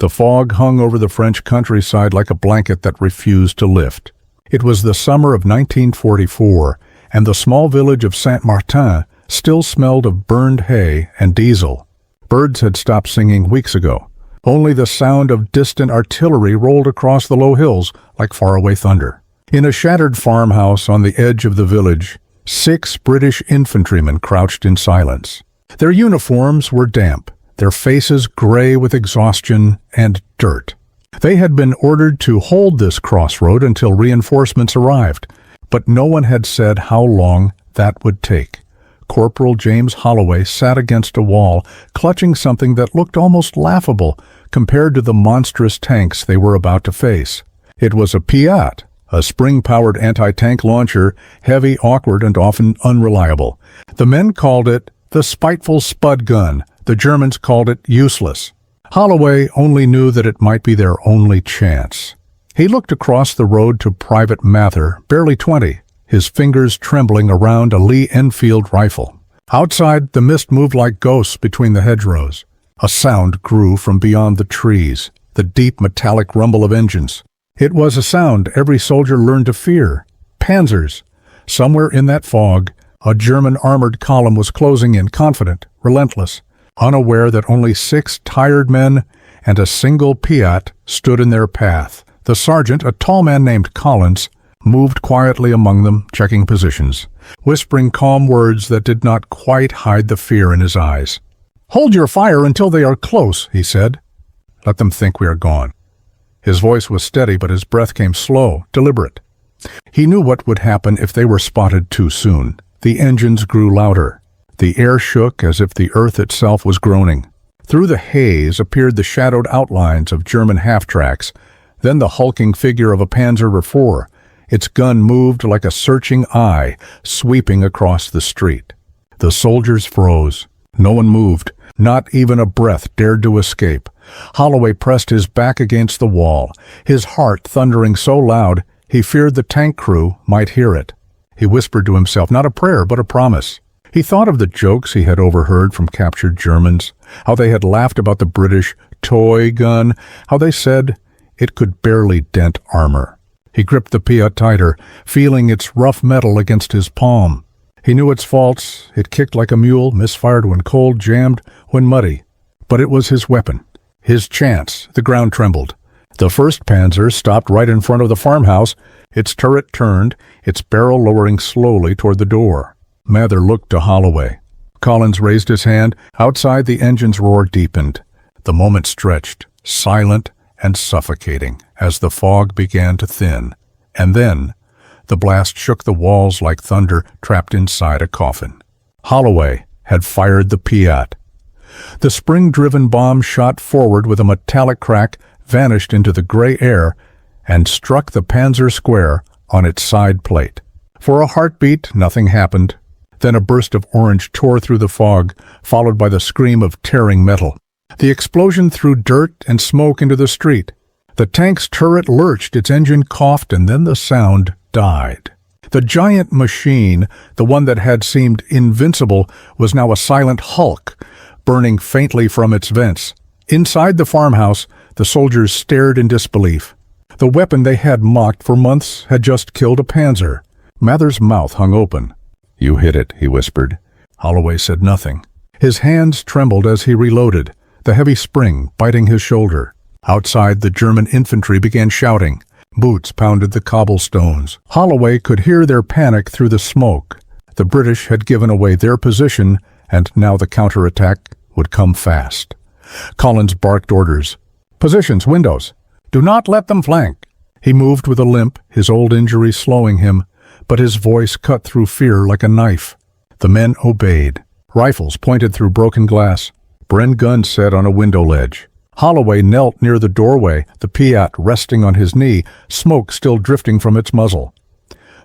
The fog hung over the French countryside like a blanket that refused to lift. It was the summer of 1944, and the small village of Saint-Martin still smelled of burned hay and diesel. Birds had stopped singing weeks ago. Only the sound of distant artillery rolled across the low hills like faraway thunder. In a shattered farmhouse on the edge of the village, 6 British infantrymen crouched in silence. Their uniforms were damp, their faces gray with exhaustion and dirt. They had been ordered to hold this crossroad until reinforcements arrived, but no one had said how long that would take. Corporal James Holloway sat against a wall, clutching something that looked almost laughable compared to the monstrous tanks they were about to face. It was a PIAT, a spring-powered anti-tank launcher, heavy, awkward, and often unreliable. The men called it the spiteful spud gun. The Germans called it useless. Holloway only knew that it might be their only chance. He looked across the road to Private Mather, barely 20, his fingers trembling around a Lee Enfield rifle. Outside, the mist moved like ghosts between the hedgerows. A sound grew from beyond the trees, the deep metallic rumble of engines. It was a sound every soldier learned to fear. Panzers. Somewhere in that fog, a German armored column was closing in, confident, relentless, unaware that only 6 tired men and a single PIAT stood in their path. The sergeant, a tall man named Collins, moved quietly among them, checking positions, whispering calm words that did not quite hide the fear in his eyes. "Hold your fire until they are close," he said. "Let them think we are gone." His voice was steady, but his breath came slow, deliberate. He knew what would happen if they were spotted too soon. The engines grew louder. The air shook as if the earth itself was groaning. Through the haze appeared the shadowed outlines of German half-tracks, then the hulking figure of a Panzer IV. Its gun moved like a searching eye, sweeping across the street. The soldiers froze. No one moved. Not even a breath dared to escape. Holloway pressed his back against the wall, his heart thundering so loud he feared the tank crew might hear it. He whispered to himself, not a prayer, but a promise. He thought of the jokes he had overheard from captured Germans, how they had laughed about the British toy gun, how they said it could barely dent armor. He gripped the PIAT tighter, feeling its rough metal against his palm. He knew its faults. It kicked like a mule, misfired when cold, jammed when muddy. But it was his weapon, his chance. The ground trembled. The first Panzer stopped right in front of the farmhouse. Its turret turned, its barrel lowering slowly toward the door. Mather looked to Holloway. Collins raised his hand. Outside, the engine's roar deepened. The moment stretched, silent and suffocating, as the fog began to thin. And then, the blast shook the walls like thunder trapped inside a coffin. Holloway had fired the PIAT. The spring-driven bomb shot forward with a metallic crack, vanished into the gray air, and struck the Panzer square on its side plate. For a heartbeat, nothing happened. Then a burst of orange tore through the fog, followed by the scream of tearing metal. The explosion threw dirt and smoke into the street. The tank's turret lurched, its engine coughed, and then the sound died. The giant machine, the one that had seemed invincible, was now a silent hulk, burning faintly from its vents. Inside the farmhouse, the soldiers stared in disbelief. The weapon they had mocked for months had just killed a Panzer. Mather's mouth hung open. "You hit it," he whispered. Holloway said nothing. His hands trembled as he reloaded, the heavy spring biting his shoulder. Outside, the German infantry began shouting. Boots pounded the cobblestones. Holloway could hear their panic through the smoke. The British had given away their position, and now the counterattack would come fast. Collins barked orders. "Positions, windows. Do not let them flank." He moved with a limp, his old injury slowing him, but his voice cut through fear like a knife. The men obeyed. Rifles pointed through broken glass. Bren guns set on a window ledge. Holloway knelt near the doorway, the PIAT resting on his knee, smoke still drifting from its muzzle.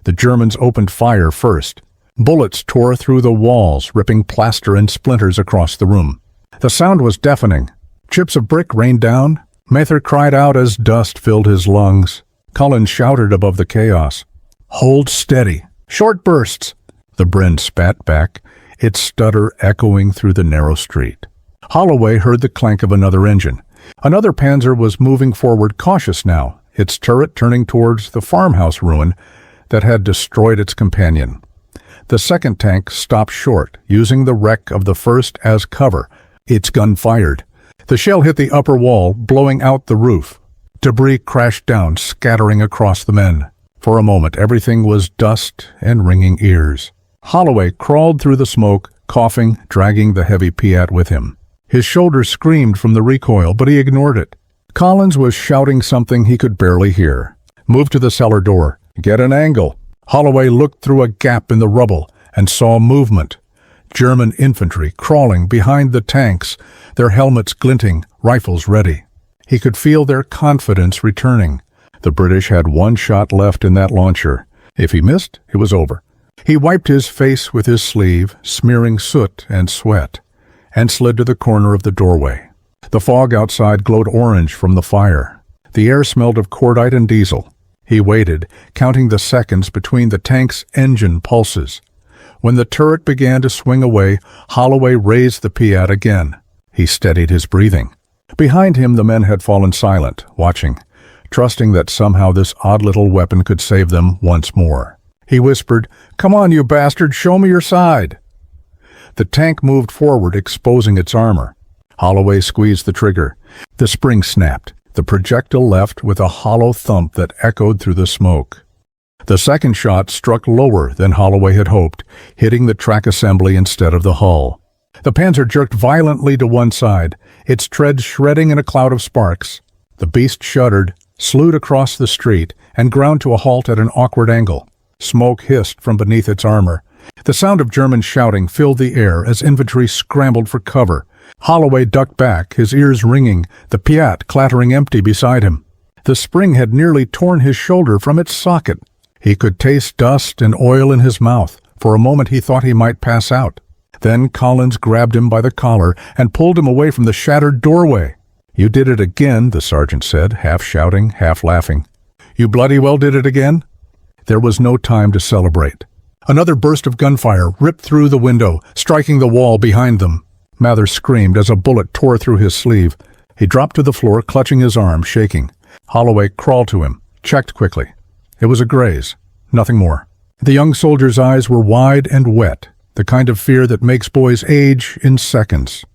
The Germans opened fire first. Bullets tore through the walls, ripping plaster and splinters across the room. The sound was deafening. Chips of brick rained down. Mather cried out as dust filled his lungs. Collins shouted above the chaos. "Hold steady. Short bursts." The Bren spat back, its stutter echoing through the narrow street. Holloway heard the clank of another engine. Another panzer was moving forward cautious now, its turret turning towards the farmhouse ruin that had destroyed its companion. The second tank stopped short, using the wreck of the first as cover. Its gun fired. The shell hit the upper wall, blowing out the roof. Debris crashed down, scattering across the men. For a moment, everything was dust and ringing ears. Holloway crawled through the smoke, coughing, dragging the heavy PIAT with him. His shoulders screamed from the recoil, but he ignored it. Collins was shouting something he could barely hear. "Move to the cellar door. Get an angle." Holloway looked through a gap in the rubble and saw movement. German infantry crawling behind the tanks, their helmets glinting, rifles ready. He could feel their confidence returning. The British had one shot left in that launcher. If he missed, it was over. He wiped his face with his sleeve, smearing soot and sweat, and slid to the corner of the doorway. The fog outside glowed orange from the fire. The air smelled of cordite and diesel. He waited, counting the seconds between the tank's engine pulses. When the turret began to swing away, Holloway raised the PIAT again. He steadied his breathing. Behind him the men had fallen silent, watching, trusting that somehow this odd little weapon could save them once more. He whispered, "Come on, you bastard, show me your side." The tank moved forward, exposing its armor. Holloway squeezed the trigger. The spring snapped. The projectile left with a hollow thump that echoed through the smoke. The second shot struck lower than Holloway had hoped, hitting the track assembly instead of the hull. The Panzer jerked violently to one side, its treads shredding in a cloud of sparks. The beast shuddered, slewed across the street, and ground to a halt at an awkward angle. Smoke hissed from beneath its armor. The sound of German shouting filled the air as infantry scrambled for cover. Holloway ducked back, his ears ringing, the PIAT clattering empty beside him. The spring had nearly torn his shoulder from its socket. He could taste dust and oil in his mouth. For a moment he thought he might pass out. Then Collins grabbed him by the collar and pulled him away from the shattered doorway. "You did it again," the sergeant said, half shouting, half laughing. "You bloody well did it again?" There was no time to celebrate. Another burst of gunfire ripped through the window, striking the wall behind them. Mather screamed as a bullet tore through his sleeve. He dropped to the floor, clutching his arm, shaking. Holloway crawled to him, checked quickly. It was a graze, nothing more. The young soldier's eyes were wide and wet, the kind of fear that makes boys age in seconds.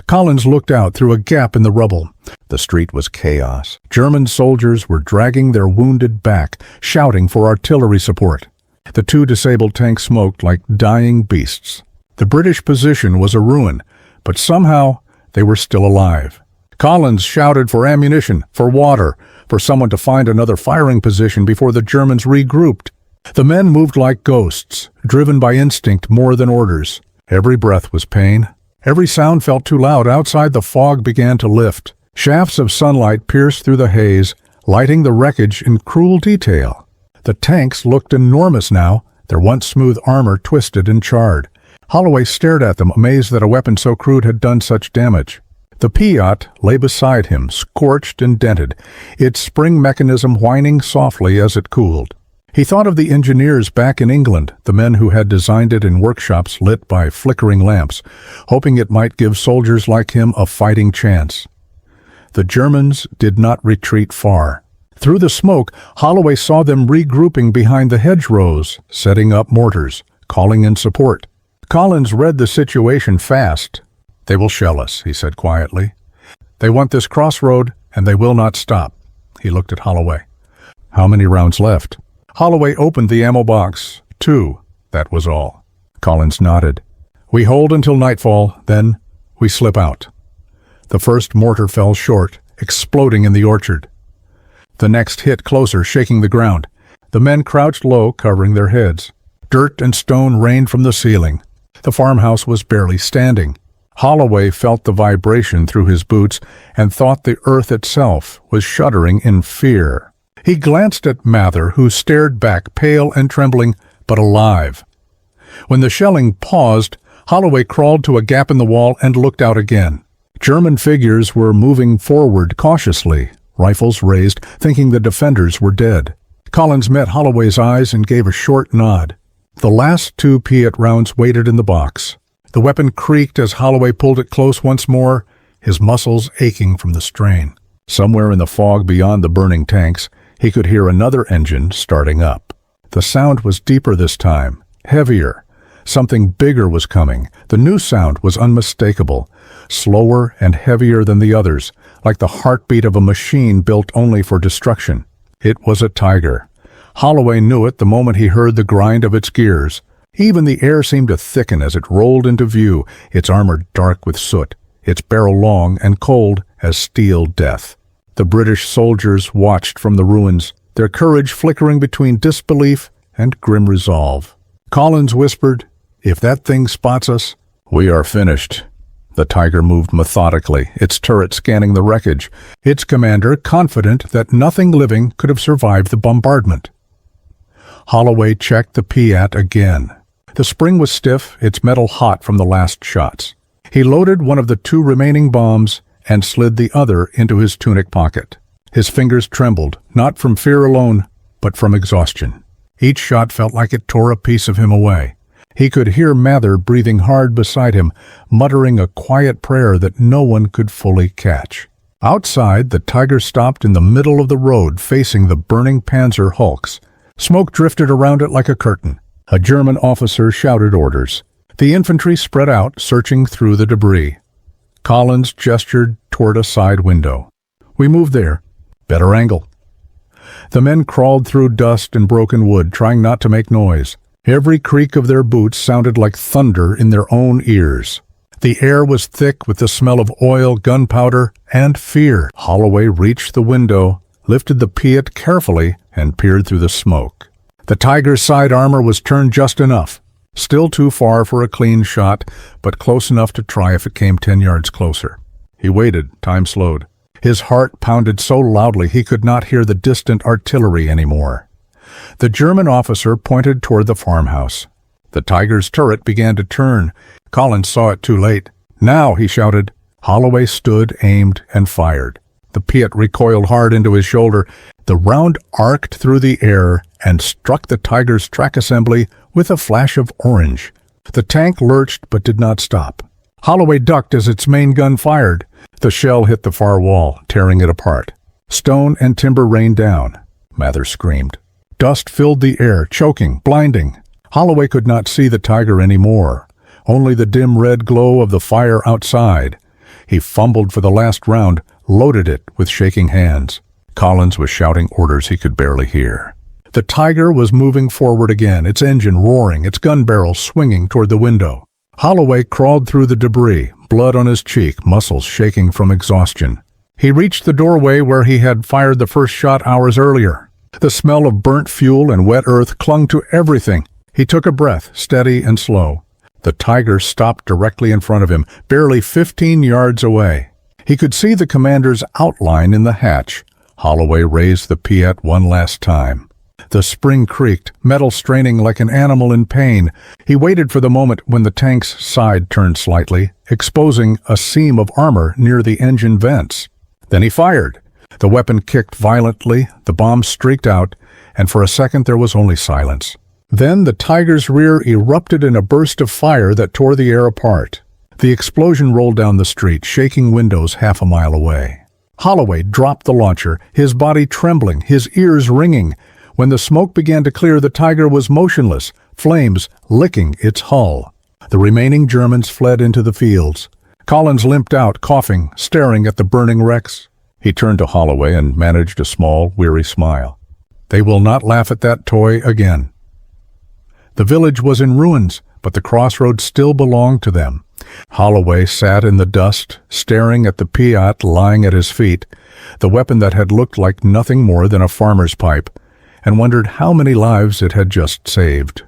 Collins looked out through a gap in the rubble. The street was chaos. German soldiers were dragging their wounded back, shouting for artillery support. The two disabled tanks smoked like dying beasts. The British position was a ruin, but somehow they were still alive. Collins shouted for ammunition, for water, for someone to find another firing position before the Germans regrouped. The men moved like ghosts, driven by instinct more than orders. Every breath was pain. Every sound felt too loud. Outside, the fog began to lift. Shafts of sunlight pierced through the haze, lighting the wreckage in cruel detail. The tanks looked enormous now, their once smooth armor twisted and charred. Holloway stared at them, amazed that a weapon so crude had done such damage. The PIAT lay beside him, scorched and dented, its spring mechanism whining softly as it cooled. He thought of the engineers back in England, the men who had designed it in workshops lit by flickering lamps, hoping it might give soldiers like him a fighting chance. The Germans did not retreat far. Through the smoke, Holloway saw them regrouping behind the hedgerows, setting up mortars, calling in support. Collins read the situation fast. "They will shell us," he said quietly. "They want this crossroad, and they will not stop." He looked at Holloway. "How many rounds left?" Holloway opened the ammo box. 2, that was all. Collins nodded. "We hold until nightfall, then we slip out." The first mortar fell short, exploding in the orchard. The next hit closer, shaking the ground. The men crouched low, covering their heads. Dirt and stone rained from the ceiling. The farmhouse was barely standing. Holloway felt the vibration through his boots and thought the earth itself was shuddering in fear. He glanced at Mather, who stared back, pale and trembling, but alive. When the shelling paused, Holloway crawled to a gap in the wall and looked out again. German figures were moving forward cautiously, rifles raised, thinking the defenders were dead. Collins met Holloway's eyes and gave a short nod. The last 2 PIAT rounds waited in the box. The weapon creaked as Holloway pulled it close once more, his muscles aching from the strain. Somewhere in the fog beyond the burning tanks, he could hear another engine starting up. The sound was deeper this time, heavier. Something bigger was coming. The new sound was unmistakable, slower and heavier than the others, like the heartbeat of a machine built only for destruction. It was a Tiger. Holloway knew it the moment he heard the grind of its gears. Even the air seemed to thicken as it rolled into view, its armor dark with soot, its barrel long and cold as steel death. The British soldiers watched from the ruins, their courage flickering between disbelief and grim resolve. Collins whispered, "If that thing spots us, we are finished." The Tiger moved methodically, its turret scanning the wreckage, its commander confident that nothing living could have survived the bombardment. Holloway checked the PIAT again. The spring was stiff, its metal hot from the last shots. He loaded one of the 2 remaining bombs and slid the other into his tunic pocket. His fingers trembled, not from fear alone, but from exhaustion. Each shot felt like it tore a piece of him away. He could hear Mather breathing hard beside him, muttering a quiet prayer that no one could fully catch. Outside, the Tiger stopped in the middle of the road facing the burning Panzer hulks. Smoke drifted around it like a curtain. A German officer shouted orders. The infantry spread out, searching through the debris. Collins gestured toward a side window. "We move there. Better angle." The men crawled through dust and broken wood, trying not to make noise. Every creak of their boots sounded like thunder in their own ears. The air was thick with the smell of oil, gunpowder, and fear. Holloway reached the window, lifted the PIAT carefully, and peered through the smoke. The Tiger's side armor was turned just enough. Still too far for a clean shot, but close enough to try if it came 10 yards closer. He waited. Time slowed. His heart pounded so loudly he could not hear the distant artillery anymore. The German officer pointed toward the farmhouse. The Tiger's turret began to turn. Collins saw it too late. "Now!" he shouted. Holloway stood, aimed, and fired. The PIAT recoiled hard into his shoulder. The round arced through the air and struck the Tiger's track assembly with a flash of orange. The tank lurched but did not stop. Holloway ducked as its main gun fired. The shell hit the far wall, tearing it apart. Stone and timber rained down. Mather screamed. Dust filled the air, choking, blinding. Holloway could not see the Tiger anymore, only the dim red glow of the fire outside. He fumbled for the last round, loaded it with shaking hands. Collins was shouting orders he could barely hear. The Tiger was moving forward again, its engine roaring, its gun barrel swinging toward the window. Holloway crawled through the debris, blood on his cheek, muscles shaking from exhaustion. He reached the doorway where he had fired the first shot hours earlier. The smell of burnt fuel and wet earth clung to everything. He took a breath, steady and slow. The Tiger stopped directly in front of him, barely 15 yards away. He could see the commander's outline in the hatch. Holloway raised the PIAT one last time. The spring creaked, metal straining like an animal in pain. He waited for the moment when the tank's side turned slightly, exposing a seam of armor near the engine vents. Then he fired. The weapon kicked violently, the bomb streaked out, and for a second there was only silence. Then the Tiger's rear erupted in a burst of fire that tore the air apart. The explosion rolled down the street, shaking windows half a mile away. Holloway dropped the launcher, his body trembling, his ears ringing. When the smoke began to clear, the Tiger was motionless, flames licking its hull. The remaining Germans fled into the fields. Collins limped out, coughing, staring at the burning wrecks. He turned to Holloway and managed a small, weary smile. They will not laugh at that toy again. The village was in ruins, but the crossroads still belonged to them. Holloway sat in the dust, staring at the PIAT lying at his feet, the weapon that had looked like nothing more than a farmer's pipe, and wondered how many lives it had just saved.